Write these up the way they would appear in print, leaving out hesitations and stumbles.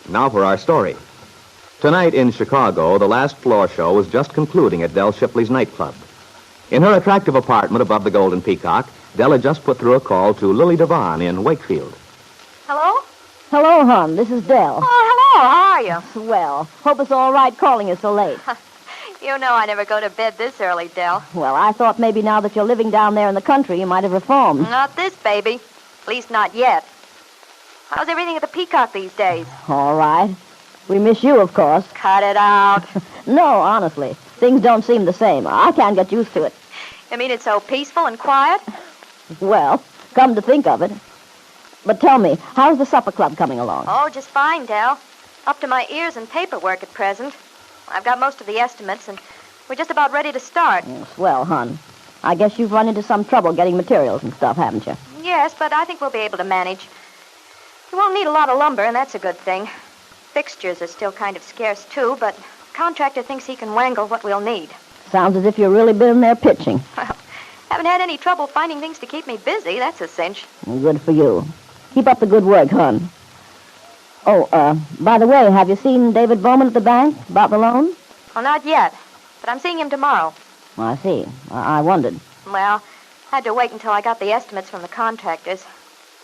Now for our story. Tonight in Chicago, the last floor show was just concluding at Dell Shipley's nightclub. In her attractive apartment above the Golden Peacock, Dell had just put through a call to Lily Devon in Wakefield. Hello? Hello, hon. This is Dell. Oh, hello. How are you? Swell. Hope it's all right calling you so late. You know I never go to bed this early, Dell. Well, I thought maybe now that you're living down there in the country, you might have reformed. Not this, baby. At least not yet. How's everything at the Peacock these days? All right. We miss you, of course. Cut it out. No, honestly. Things don't seem the same. I can't get used to it. You mean it's so peaceful and quiet? Well, come to think of it. But tell me, how's the supper club coming along? Oh, just fine, Dell. Up to my ears in paperwork at present. I've got most of the estimates, and we're just about ready to start. Swell, hon. I guess you've run into some trouble getting materials and stuff, haven't you? Yes, but I think we'll be able to manage. We won't need a lot of lumber, and that's a good thing. Fixtures are still kind of scarce, too, but the contractor thinks he can wangle what we'll need. Sounds as if you've really been in there pitching. Well, haven't had any trouble finding things to keep me busy, that's a cinch. Good for you. Keep up the good work, hon. Oh, by the way, have you seen David Bowman at the bank about the loan? Well, not yet, but I'm seeing him tomorrow. I see. I wondered. Well, I had to wait until I got the estimates from the contractors.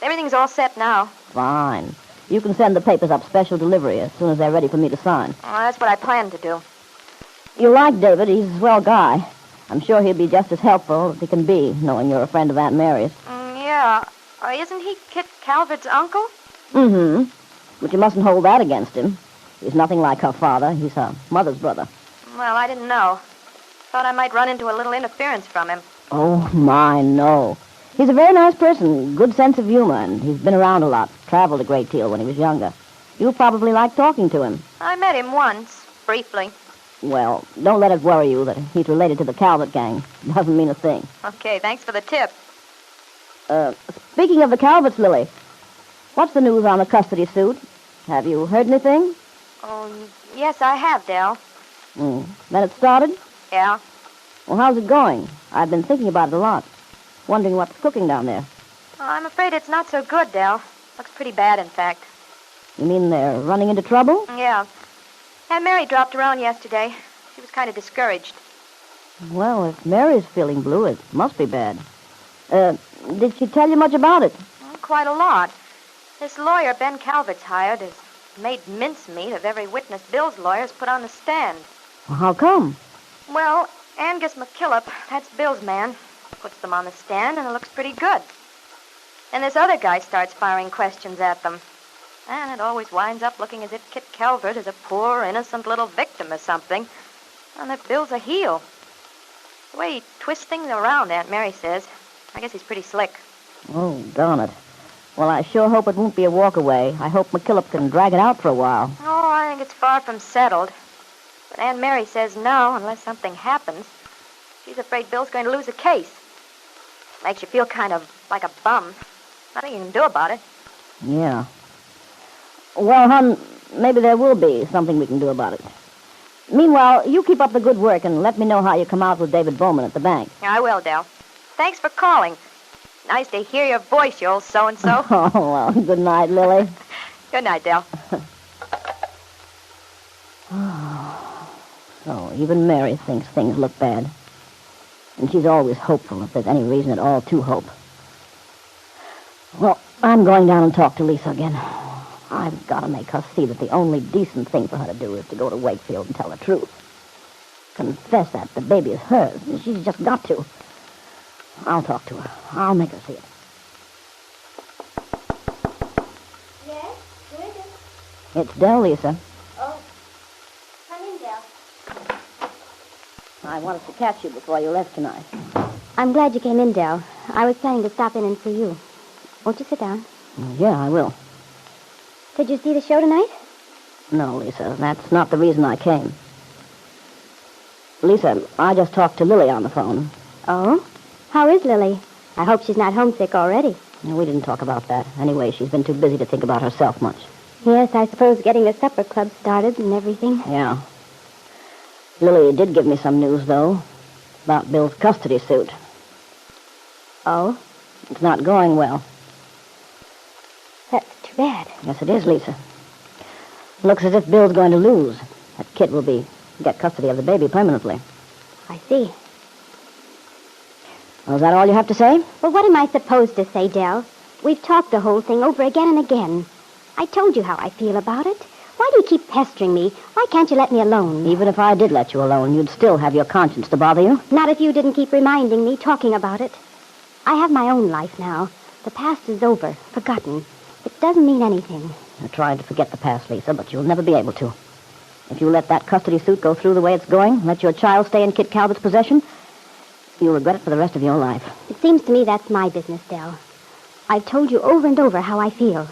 Everything's all set now. Fine. You can send the papers up special delivery as soon as they're ready for me to sign. Well, that's what I plan to do. You like David. He's a swell guy. I'm sure he'll be just as helpful as he can be, knowing you're a friend of Aunt Mary's. Yeah. Isn't he Kitt Calvert's uncle? Mm-hmm. But you mustn't hold that against him. He's nothing like her father. He's her mother's brother. Well, I didn't know. Thought I might run into a little interference from him. Oh, my, no. He's a very nice person, good sense of humor, and he's been around a lot, traveled a great deal when he was younger. You'll probably like talking to him. I met him once, briefly. Well, don't let it worry you that he's related to the Calvert gang. Doesn't mean a thing. Okay, thanks for the tip. Speaking of the Calverts, Lily, what's the news on the custody suit? Have you heard anything? Oh, yes, I have, Dell. Then it started? Yeah. Well, how's it going? I've been thinking about it a lot. Wondering what's cooking down there. Oh, I'm afraid it's not so good, Dell. Looks pretty bad, in fact. You mean they're running into trouble? Yeah. Aunt Mary dropped around yesterday. She was kind of discouraged. Well, if Mary's feeling blue, it must be bad. Did she tell you much about it? Quite a lot. This lawyer Ben Calvert's hired has made mincemeat of every witness Bill's lawyer's put on the stand. Well, how come? Well, Angus McKillop, that's Bill's man, puts them on the stand, and it looks pretty good. And this other guy starts firing questions at them. And it always winds up looking as if Kitt Calvert is a poor, innocent little victim or something, and that Bill's a heel. The way he twists things around, Aunt Mary says. I guess he's pretty slick. Oh, darn it. Well, I sure hope it won't be a walk-away. I hope McKillop can drag it out for a while. Oh, I think it's far from settled. But Aunt Mary says no, unless something happens. She's afraid Bill's going to lose the case. Makes you feel kind of like a bum. Nothing you can do about it. Yeah. Well, hon, maybe there will be something we can do about it. Meanwhile, you keep up the good work and let me know how you come out with David Bowman at the bank. I will, Dell. Thanks for calling. Nice to hear your voice, you old so-and-so. Oh, well, good night, Lily. Good night, Dell. So even Mary thinks things look bad. And she's always hopeful if there's any reason at all to hope. Well, I'm going down and talk to Lisa again. I've got to make her see that the only decent thing for her to do is to go to Wakefield and tell the truth. Confess that the baby is hers. She's just got to. I'll talk to her. I'll make her see it. Yes? Who is it? It's Dell, Lisa. Oh. Come in, Dell. I wanted to catch you before you left tonight. I'm glad you came in, Dell. I was planning to stop in and see you. Won't you sit down? Yeah, I will. Did you see the show tonight? No, Lisa, that's not the reason I came. Lisa, I just talked to Lily on the phone. Oh? How is Lily? I hope she's not homesick already. We didn't talk about that. Anyway, she's been too busy to think about herself much. Yes, I suppose getting the supper club started and everything. Yeah. Lily did give me some news, though, about Bill's custody suit. Oh? It's not going well. That's too bad. Yes, it is, Lisa. Looks as if Bill's going to lose. That Kitt will get custody of the baby permanently. I see. Well, is that all you have to say? Well, what am I supposed to say, Dell? We've talked the whole thing over again and again. I told you how I feel about it. Why do you keep pestering me? Why can't you let me alone? Even if I did let you alone, you'd still have your conscience to bother you. Not if you didn't keep reminding me, talking about it. I have my own life now. The past is over, forgotten. It doesn't mean anything. You're trying to forget the past, Lisa, but you'll never be able to. If you let that custody suit go through the way it's going, let your child stay in Kitt Calvert's possession, you'll regret it for the rest of your life. It seems to me that's my business, Dell. I've told you over and over how I feel.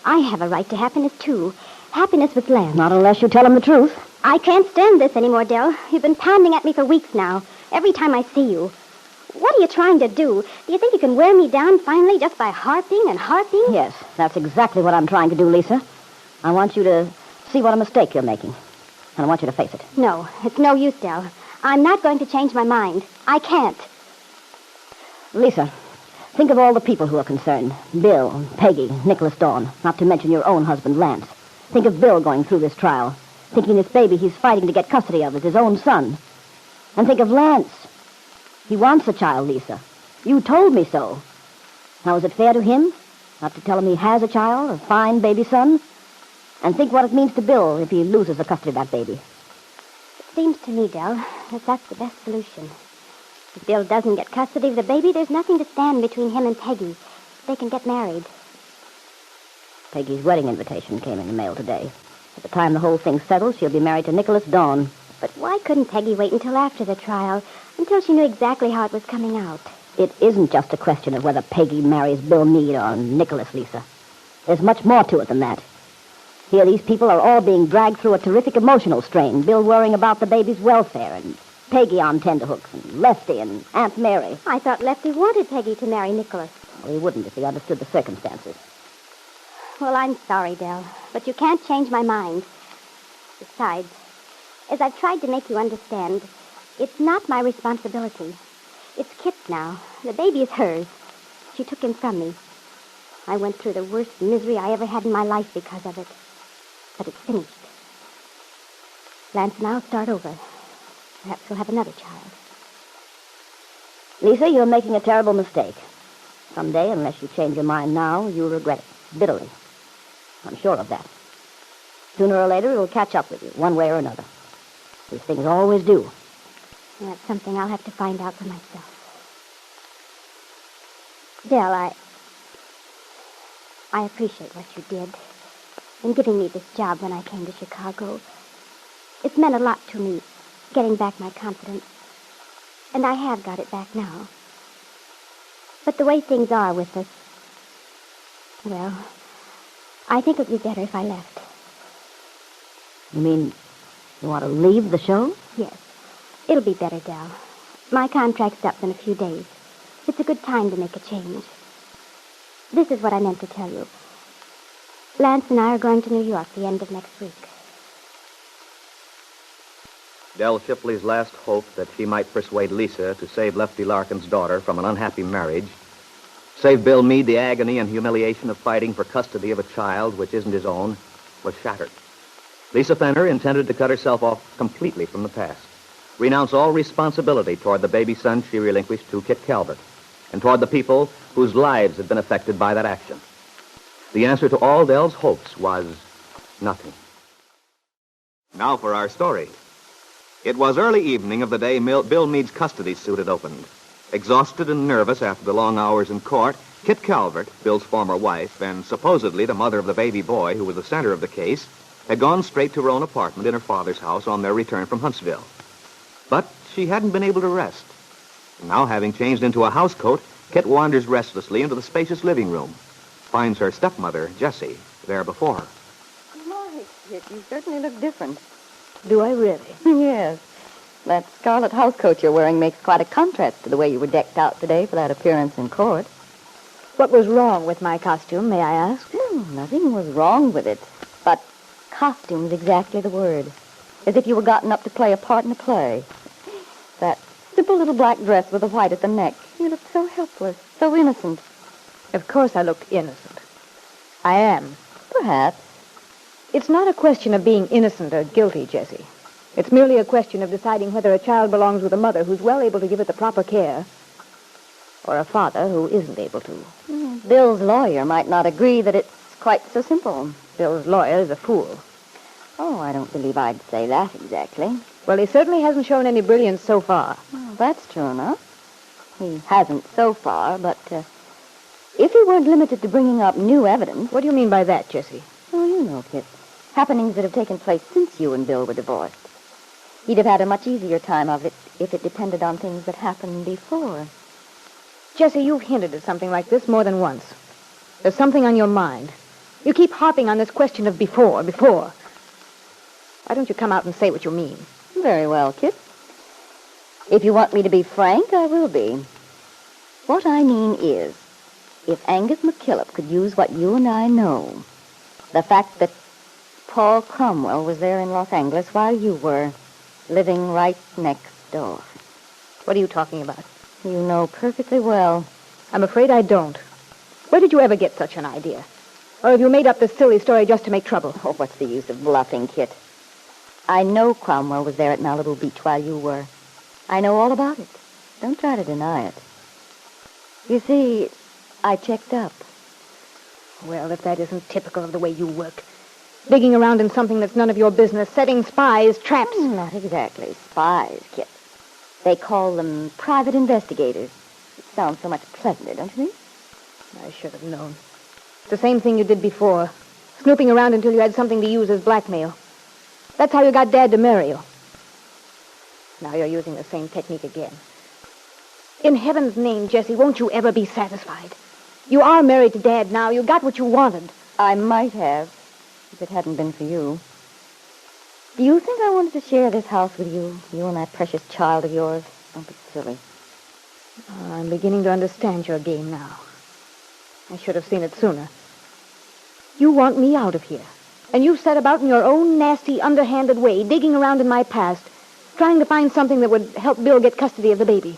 I have a right to happiness, too. Happiness with Lance. Not unless you tell him the truth. I can't stand this anymore, Dell. You've been pounding at me for weeks now, every time I see you. What are you trying to do? Do you think you can wear me down finally just by harping and harping? Yes, that's exactly what I'm trying to do, Lisa. I want you to see what a mistake you're making. And I want you to face it. No, it's no use, Dell. I'm not going to change my mind. I can't. Lisa, think of all the people who are concerned. Bill, Peggy, Nicholas Dawn, not to mention your own husband, Lance. Think of Bill going through this trial, thinking this baby he's fighting to get custody of is his own son. And think of Lance. He wants a child, Lisa. You told me so. Now, is it fair to him not to tell him he has a child, a fine baby son? And think what it means to Bill if he loses the custody of that baby. It seems to me, Dell, that that's the best solution. If Bill doesn't get custody of the baby, there's nothing to stand between him and Peggy. They can get married. Peggy's wedding invitation came in the mail today. At the time the whole thing's settled, she'll be married to Nicholas Dawn. But why couldn't Peggy wait until after the trial, until she knew exactly how it was coming out? It isn't just a question of whether Peggy marries Bill Meade or Nicholas, Lisa. There's much more to it than that. Here, these people are all being dragged through a terrific emotional strain. Bill worrying about the baby's welfare, and Peggy on tenterhooks, and Lefty and Aunt Mary. I thought Lefty wanted Peggy to marry Nicholas. Well, he wouldn't if he understood the circumstances. Well, I'm sorry, Dell, but you can't change my mind. Besides, as I've tried to make you understand, it's not my responsibility. It's Kitt's now. The baby is hers. She took him from me. I went through the worst misery I ever had in my life because of it. But it's finished. Lance and I'll start over. Perhaps we'll have another child. Lisa, you're making a terrible mistake. Someday, unless you change your mind now, you'll regret it bitterly. I'm sure of that. Sooner or later, it'll catch up with you, one way or another. These things always do. And that's something I'll have to find out for myself. Dell, I appreciate what you did in giving me this job when I came to Chicago. It's meant a lot to me, getting back my confidence. And I have got it back now. But the way things are with us, well, I think it would be better if I left. You mean you want to leave the show? Yes. It'll be better, Dell. My contract's up in a few days. It's a good time to make a change. This is what I meant to tell you. Lance and I are going to New York the end of next week. Dell Shipley's last hope that she might persuade Lisa to save Lefty Larkin's daughter from an unhappy marriage, save Bill Meade the agony and humiliation of fighting for custody of a child which isn't his own, was shattered. Lisa Fenner intended to cut herself off completely from the past, renounce all responsibility toward the baby son she relinquished to Kitt Calvert, and toward the people whose lives had been affected by that action. The answer to all Dell's hopes was nothing. Now for our story. It was early evening of the day Bill Meade's custody suit had opened. Exhausted and nervous after the long hours in court, Kitt Calvert, Bill's former wife, and supposedly the mother of the baby boy who was the center of the case, had gone straight to her own apartment in her father's house on their return from Huntsville. But she hadn't been able to rest. Now, having changed into a housecoat, Kitt wanders restlessly into the spacious living room, finds her stepmother, Jessie, there before her. My, Kitt, you certainly look different. Do I really? Yes. That scarlet housecoat you're wearing makes quite a contrast to the way you were decked out today for that appearance in court. What was wrong with my costume, may I ask? Nothing was wrong with it. But costume's exactly the word. As if you were gotten up to play a part in a play. That simple little black dress with the white at the neck. You look so helpless, so innocent. Of course I look innocent. I am. Perhaps. It's not a question of being innocent or guilty, Jessie. It's merely a question of deciding whether a child belongs with a mother who's well able to give it the proper care, or a father who isn't able to. Bill's lawyer might not agree that it's quite so simple. Bill's lawyer is a fool. Oh, I don't believe I'd say that exactly. Well, he certainly hasn't shown any brilliance so far. Well, that's true enough. He hasn't so far, but if he weren't limited to bringing up new evidence... What do you mean by that, Jessie? Oh, you know, Kitt. Happenings that have taken place since you and Bill were divorced. He'd have had a much easier time of it if it depended on things that happened before. Jessie, you've hinted at something like this more than once. There's something on your mind. You keep harping on this question of before. Why don't you come out and say what you mean? Very well, Kitt. If you want me to be frank, I will be. What I mean is, if Angus McKillop could use what you and I know, the fact that Paul Cromwell was there in Los Angeles while you were living right next door. What are you talking about? You know perfectly well. I'm afraid I don't. Where did you ever get such an idea? Or have you made up this silly story just to make trouble? Oh, what's the use of bluffing, Kitt? I know Cromwell was there at Malibu Beach while you were. I know all about it. Don't try to deny it. You see, I checked up. Well, if that isn't typical of the way you work. Digging around in something that's none of your business, setting spies, traps. Not exactly spies, Kitt. They call them private investigators. It sounds so much pleasanter, don't you think? I should have known. It's the same thing you did before. Snooping around until you had something to use as blackmail. That's how you got Dad to marry you. Now you're using the same technique again. In heaven's name, Jessie, won't you ever be satisfied? You are married to Dad now. You got what you wanted. I might have, if it hadn't been for you. Do you think I wanted to share this house with you? You and that precious child of yours? Don't be silly. I'm beginning to understand your game now. I should have seen it sooner. You want me out of here. And you've set about in your own nasty, underhanded way, digging around in my past, trying to find something that would help Bill get custody of the baby.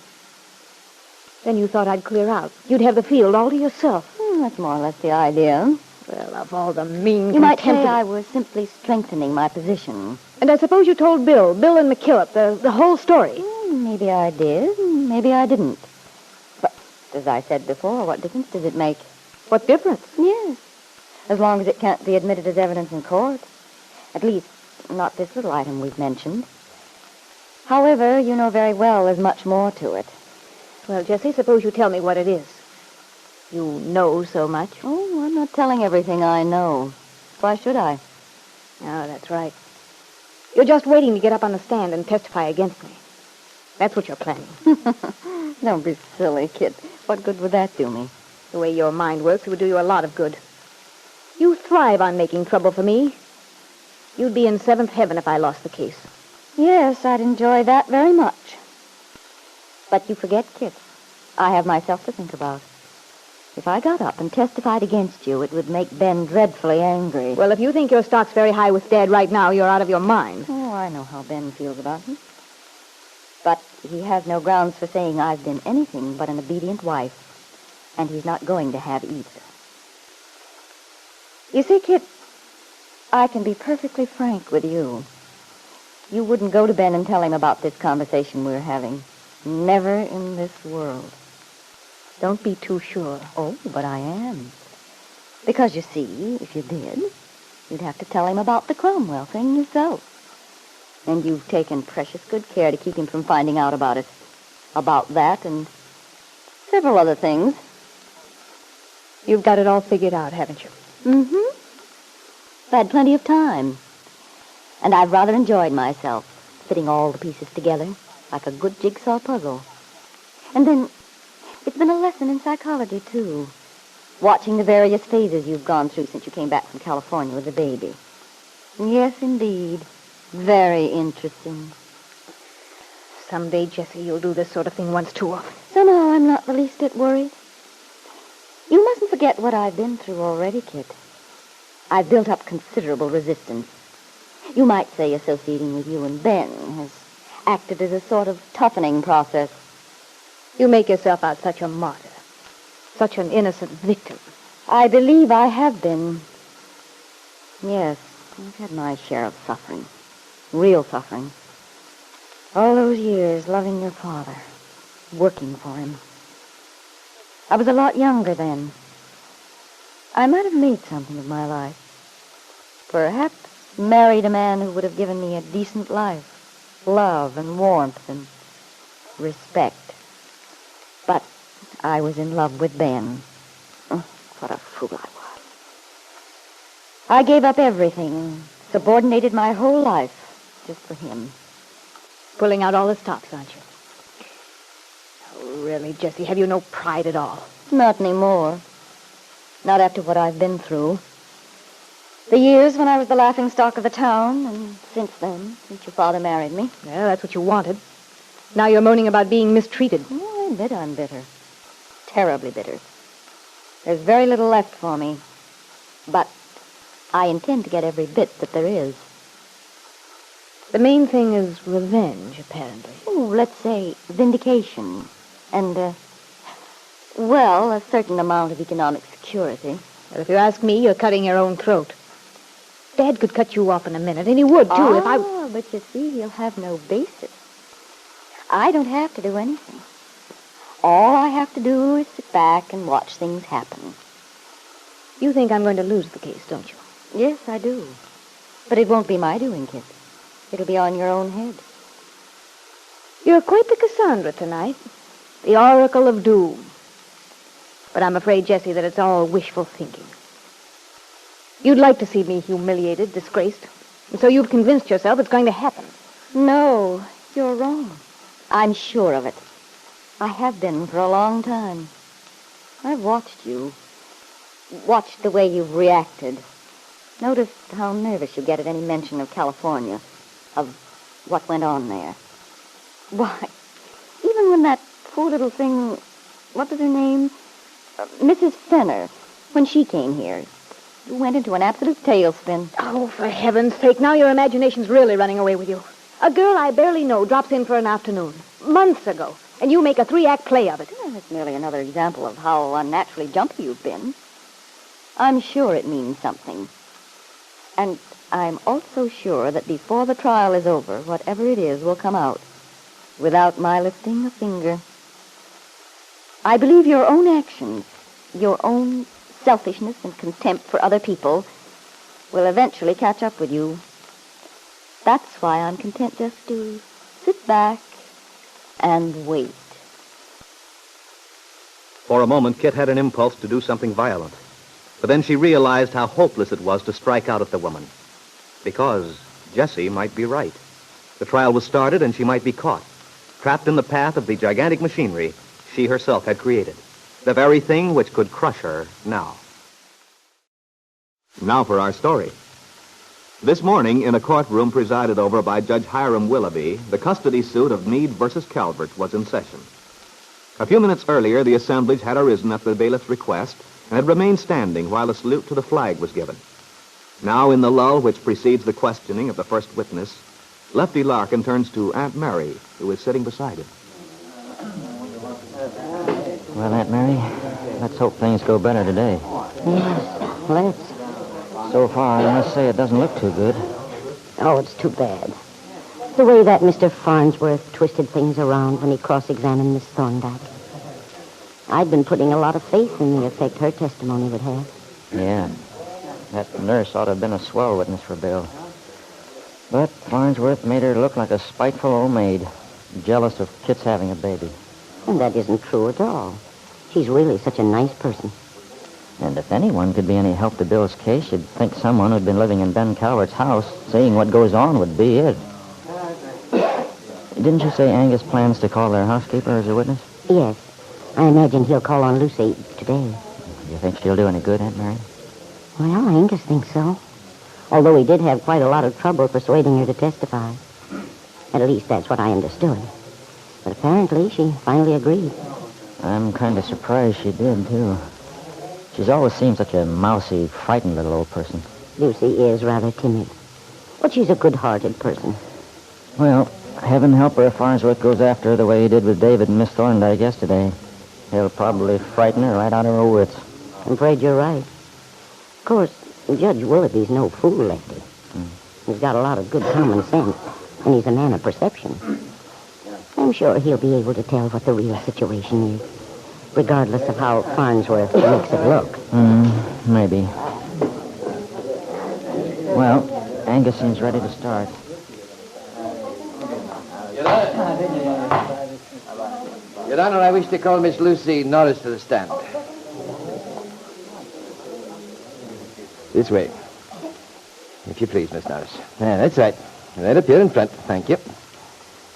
Then you thought I'd clear out. You'd have the field all to yourself. That's more or less the idea. Well, of all the mean, You might say I was simply strengthening my position. And I suppose you told Bill and McKillop, the whole story. Maybe I did, maybe I didn't. But, as I said before, what difference does it make? What difference? Yes. As long as it can't be admitted as evidence in court. At least, not this little item we've mentioned. However, you know very well there's much more to it. Well, Jessie, suppose you tell me what it is. You know so much. Oh, I'm not telling everything I know. Why should I? Oh, that's right. You're just waiting to get up on the stand and testify against me. That's what you're planning. Don't be silly, Kitt. What good would that do me? The way your mind works, it would do you a lot of good. You thrive on making trouble for me. You'd be in seventh heaven if I lost the case. Yes, I'd enjoy that very much. But you forget, Kitt. I have myself to think about. If I got up and testified against you, it would make Ben dreadfully angry. Well, if you think your stock's very high with Dad right now, you're out of your mind. Oh, I know how Ben feels about me. But he has no grounds for saying I've been anything but an obedient wife. And he's not going to have either. You see, Kitt, I can be perfectly frank with you. You wouldn't go to Ben and tell him about this conversation we're having. Never in this world. Don't be too sure. Oh, but I am. Because, you see, if you did, you'd have to tell him about the Cromwell thing yourself. And you've taken precious good care to keep him from finding out about it. About that and several other things. You've got it all figured out, haven't you? Mm-hmm. I've had plenty of time. And I've rather enjoyed myself, fitting all the pieces together like a good jigsaw puzzle. And then it's been a lesson in psychology, too. Watching the various phases you've gone through since you came back from California with the baby. Yes, indeed. Very interesting. Someday, Jessie, you'll do this sort of thing once too often. Somehow I'm not the least bit worried. You mustn't forget what I've been through already, Kitt. I've built up considerable resistance. You might say associating with you and Ben has acted as a sort of toughening process. You make yourself out such a martyr. Such an innocent victim. I believe I have been. Yes, I've had my share of suffering. Real suffering. All those years loving your father. Working for him. I was a lot younger then. I might have made something of my life. Perhaps married a man who would have given me a decent life. Love and warmth and respect. But I was in love with Ben. Oh, what a fool I was. I gave up everything, subordinated my whole life just for him. Pulling out all the stops, aren't you? Oh, really, Jessie, have you no pride at all? Not anymore. Not after what I've been through. The years when I was the laughingstock of the town, and since then, since your father married me. Well, that's what you wanted. Now you're moaning about being mistreated. Oh, I admit I'm bitter. Terribly bitter. There's very little left for me. But I intend to get every bit that there is. The main thing is revenge, apparently. Oh, let's say vindication. And, well, a certain amount of economic security. Well, if you ask me, you're cutting your own throat. Dad could cut you off in a minute, and he would, too, if I... Oh, but you see, he'll have no basis. I don't have to do anything. All I have to do is sit back and watch things happen. You think I'm going to lose the case, don't you? Yes, I do. But it won't be my doing, Kitt. It'll be on your own head. You're quite the Cassandra tonight. The Oracle of Doom. But I'm afraid, Jessie, that it's all wishful thinking. You'd like to see me humiliated, disgraced. And so you've convinced yourself it's going to happen. No, you're wrong. I'm sure of it. I have been for a long time. I've watched you. Watched the way you've reacted. Noticed how nervous you get at any mention of California. Of what went on there. Why, even when that poor little thing, what was her name? Mrs. Fenner, when she came here, you went into an absolute tailspin. Oh, for heaven's sake, now your imagination's really running away with you. A girl I barely know drops in for an afternoon, months ago, and you make a 3-act play of it. Well, that's merely another example of how unnaturally jumpy you've been. I'm sure it means something. And I'm also sure that before the trial is over, whatever it is will come out, without my lifting a finger. I believe your own actions, your own selfishness and contempt for other people, will eventually catch up with you. That's why I'm content just to sit back and wait. For a moment, Kitt had an impulse to do something violent. But then she realized how hopeless it was to strike out at the woman. Because Jessie might be right. The trial was started and she might be caught, trapped in the path of the gigantic machinery she herself had created. The very thing which could crush her now. Now for our story. This morning, in a courtroom presided over by Judge Hiram Willoughby, the custody suit of Meade versus Calvert was in session. A few minutes earlier, the assemblage had arisen at the bailiff's request and had remained standing while a salute to the flag was given. Now, in the lull which precedes the questioning of the first witness, Lefty Larkin turns to Aunt Mary, who is sitting beside him. Well, Aunt Mary, let's hope things go better today. Yes, let's. So far, I must say it doesn't look too good. Oh, it's too bad. The way that Mr. Farnsworth twisted things around when he cross-examined Miss Thorndyke. I'd been putting a lot of faith in the effect her testimony would have. Yeah. That nurse ought to have been a swell witness for Bill. But Farnsworth made her look like a spiteful old maid, jealous of Kitt's having a baby. And that isn't true at all. She's really such a nice person. And if anyone could be any help to Bill's case, you'd think someone who'd been living in Ben Calvert's house, seeing what goes on, would be it. Didn't you say Angus plans to call their housekeeper as a witness? Yes. I imagine he'll call on Lucy today. Do you think she'll do any good, Aunt Mary? Well, Angus thinks so. Although he did have quite a lot of trouble persuading her to testify. At least that's what I understood. But apparently she finally agreed. I'm kind of surprised she did, too. She's always seemed such a mousy, frightened little old person. Lucy is rather timid. But she's a good-hearted person. Well, heaven help her if Farnsworth goes after her the way he did with David and Miss Thorndyke yesterday. He'll probably frighten her right out of her wits. I'm afraid you're right. Of course, Judge Willoughby's no fool, Lefty. He's got a lot of good common sense, and he's a man of perception. I'm sure he'll be able to tell what the real situation is, regardless of how Farnsworth makes it look. Maybe. Well, Angus seems ready to start. Your Honor, I wish to call Miss Lucy Norris to the stand. This way. If you please, Miss Norris. Yeah, that's right. Right up here in front. Thank you.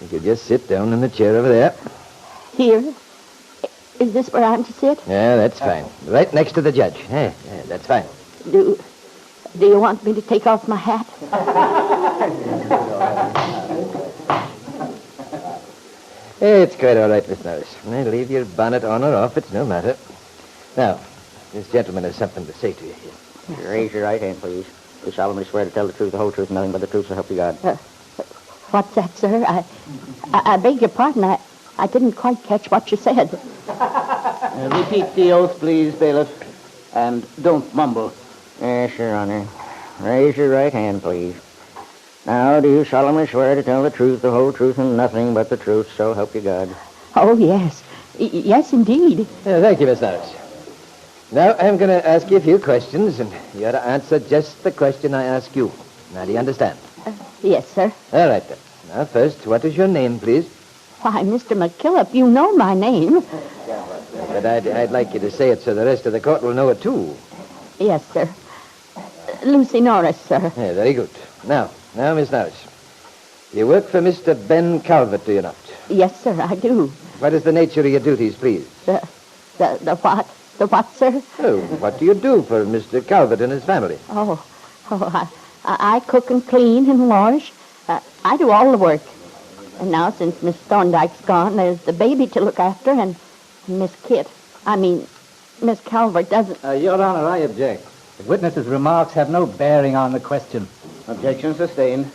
You could just sit down in the chair over there. Here? Is this where I'm to sit? Yeah, that's fine. Right next to the judge. Yeah, that's fine. Do you want me to take off my hat? It's quite all right, Miss Norris. Leave your bonnet on or off. It's no matter. Now, this gentleman has something to say to you here. Raise your right hand, please. You solemnly swear to tell the truth, the whole truth, and nothing but the truth, so help you God. What's that, sir? I beg your pardon. I didn't quite catch what you said. Repeat the oath, please, bailiff. And don't mumble. Yes, Your Honor. Raise your right hand, please. Now, do you solemnly swear to tell the truth, the whole truth, and nothing but the truth, so help you God? Oh, yes. Yes, indeed. Thank you, Miss Norris. Now, I'm going to ask you a few questions, and you ought to answer just the question I ask you. Now, do you understand? Yes, sir. All right, then. Now, first, what is your name, please? Why, Mr. McKillop, you know my name. But I'd like you to say it so the rest of the court will know it, too. Yes, sir. Lucy Norris, sir. Yeah, very good. Now, Miss Norris, you work for Mr. Ben Calvert, do you not? Yes, sir, I do. What is the nature of your duties, please? The what? The what, sir? Oh, what do you do for Mr. Calvert and his family? I cook and clean and wash. I do all the work. And now, since Miss Thorndyke's gone, there's the baby to look after and Miss Kitt. I mean, Miss Calvert doesn't... Your Honor, I object. The witness's remarks have no bearing on the question. Objection sustained.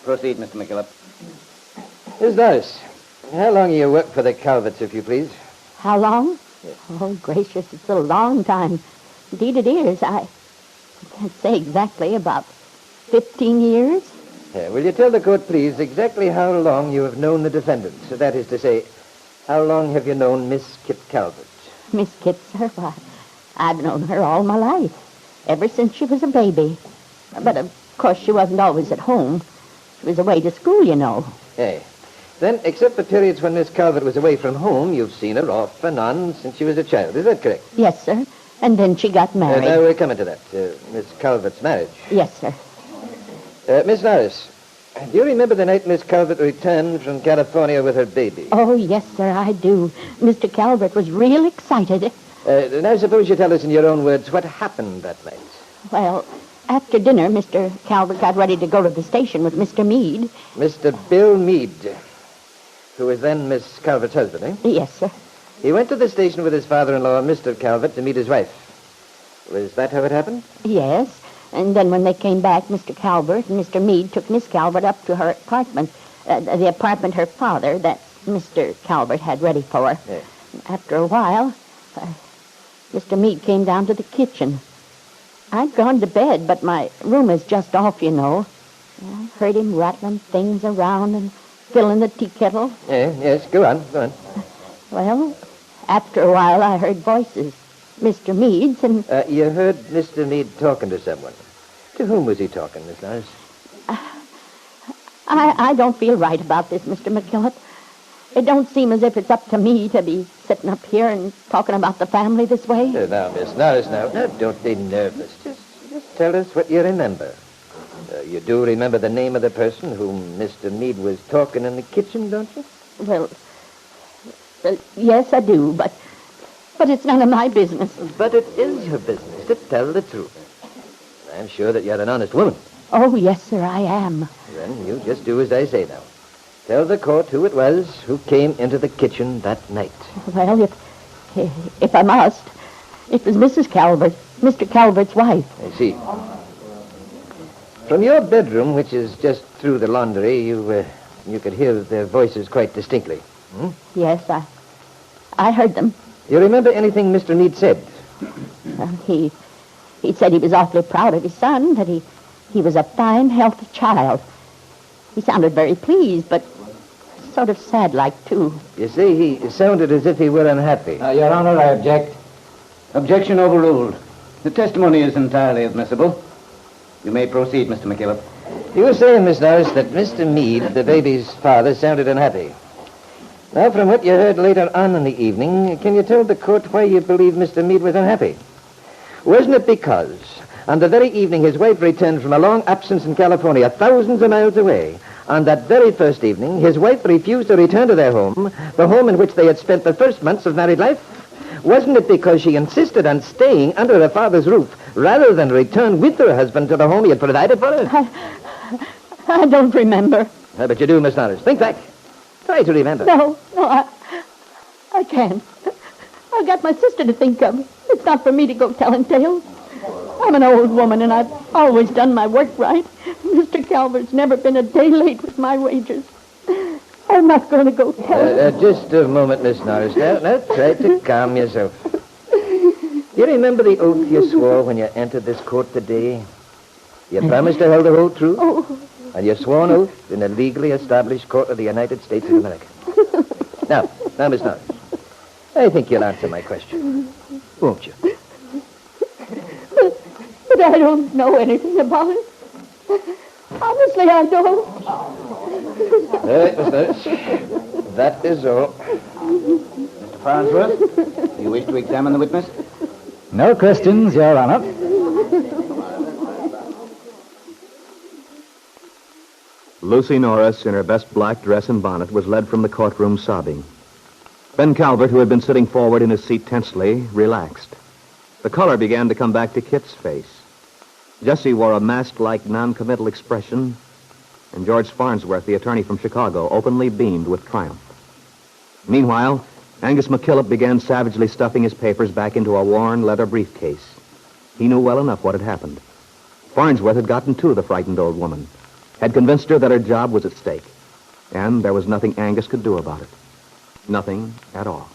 Proceed, Mr. McKillop. Miss Norris, how long you worked for the Calverts, if you please? How long? Oh, gracious, it's a long time. Indeed it is. I can't say exactly. About 15 years. Will you tell the court, please, exactly how long you have known the defendants? That is to say, how long have you known Miss Kitt Calvert? Miss Kitt, sir? Why, I've known her all my life, ever since she was a baby. But, of course, she wasn't always at home. She was away to school, you know. Hey. Then, except the periods when Miss Calvert was away from home, you've seen her off and on since she was a child. Is that correct? Yes, sir. And then she got married. Now, we're coming to that. Miss Calvert's marriage. Yes, sir. Miss Norris, do you remember the night Miss Calvert returned from California with her baby? Oh, yes, sir, I do. Mr. Calvert was real excited. Now, suppose you tell us in your own words what happened that night. Well, after dinner, Mr. Calvert got ready to go to the station with Mr. Meade. Mr. Bill Meade, who was then Miss Calvert's husband, eh? Yes, sir. He went to the station with his father-in-law, Mr. Calvert, to meet his wife. Was that how it happened? Yes. And then when they came back, Mr. Calvert and Mr. Meade took Miss Calvert up to her apartment, the apartment her father, that Mr. Calvert, had ready for her. Yes. After a while, Mr. Meade came down to the kitchen. I'd gone to bed, but my room is just off, you know. I heard him rattling things around and filling the tea kettle. Yes, go on. Well, after a while, I heard voices. Mr. Meade's and... You heard Mr. Meade talking to someone. To whom was he talking, Miss Norris? I don't feel right about this, Mr. McKillop. It don't seem as if it's up to me to be sitting up here and talking about the family this way. Now, Miss Norris, now, don't be nervous. Just tell us what you remember. You do remember the name of the person whom Mr. Meade was talking in the kitchen, don't you? Well, yes, I do, but it's none of my business. But it is your business to tell the truth. I'm sure that you're an honest woman. Oh, yes, sir, I am. Then you just do as I say now. Tell the court who it was who came into the kitchen that night. Well, if I must, it was Mrs. Calvert, Mr. Calvert's wife. I see. From your bedroom, which is just through the laundry, you could hear their voices quite distinctly. Hmm? Yes, I heard them. You remember anything Mr. Meade said? He said he was awfully proud of his son, that he He was a fine, healthy child. He sounded very pleased, but sort of sad-like, too. You see, he sounded as if he were unhappy. Your Honor, I object. Objection overruled. The testimony is entirely admissible. You may proceed, Mr. McKillop. You were saying, Miss Norris, that Mr. Meade, the baby's father, sounded unhappy. Now, from what you heard later on in the evening, can you tell the court why you believe Mr. Meade was unhappy? Wasn't it because on the very evening his wife returned from a long absence in California, thousands of miles away, on that very first evening, his wife refused to return to their home, the home in which they had spent the first months of married life? Wasn't it because she insisted on staying under her father's roof rather than return with her husband to the home he had provided for her? I don't remember. But you do, Miss Norris. Think back. Try to remember. No, I can't. I've got my sister to think of. It's not for me to go telling tales. I'm an old woman, and I've always done my work right. Mr. Calvert's never been a day late with my wages. I'm not going to go tell. Just a moment, Miss Norris. Now, try to calm yourself. Do you remember the oath you swore when you entered this court today? You promised to tell the whole truth? Oh. And you swore an oath in a legally established court of the United States of America. Now, Miss Norris, I think you'll answer my question. Won't you? But I don't know anything about it. Honestly, I don't. All right, Miss Norris. That is all. Mr. Farnsworth, do you wish to examine the witness? No questions, Your Honor. Lucy Norris, in her best black dress and bonnet, was led from the courtroom sobbing. Ben Calvert, who had been sitting forward in his seat tensely, relaxed. The color began to come back to Kitt's face. Jessie wore a masked-like, non-committal expression, and George Farnsworth, the attorney from Chicago, openly beamed with triumph. Meanwhile, Angus McKillop began savagely stuffing his papers back into a worn leather briefcase. He knew well enough what had happened. Farnsworth had gotten to the frightened old woman, had convinced her that her job was at stake, and there was nothing Angus could do about it. Nothing at all.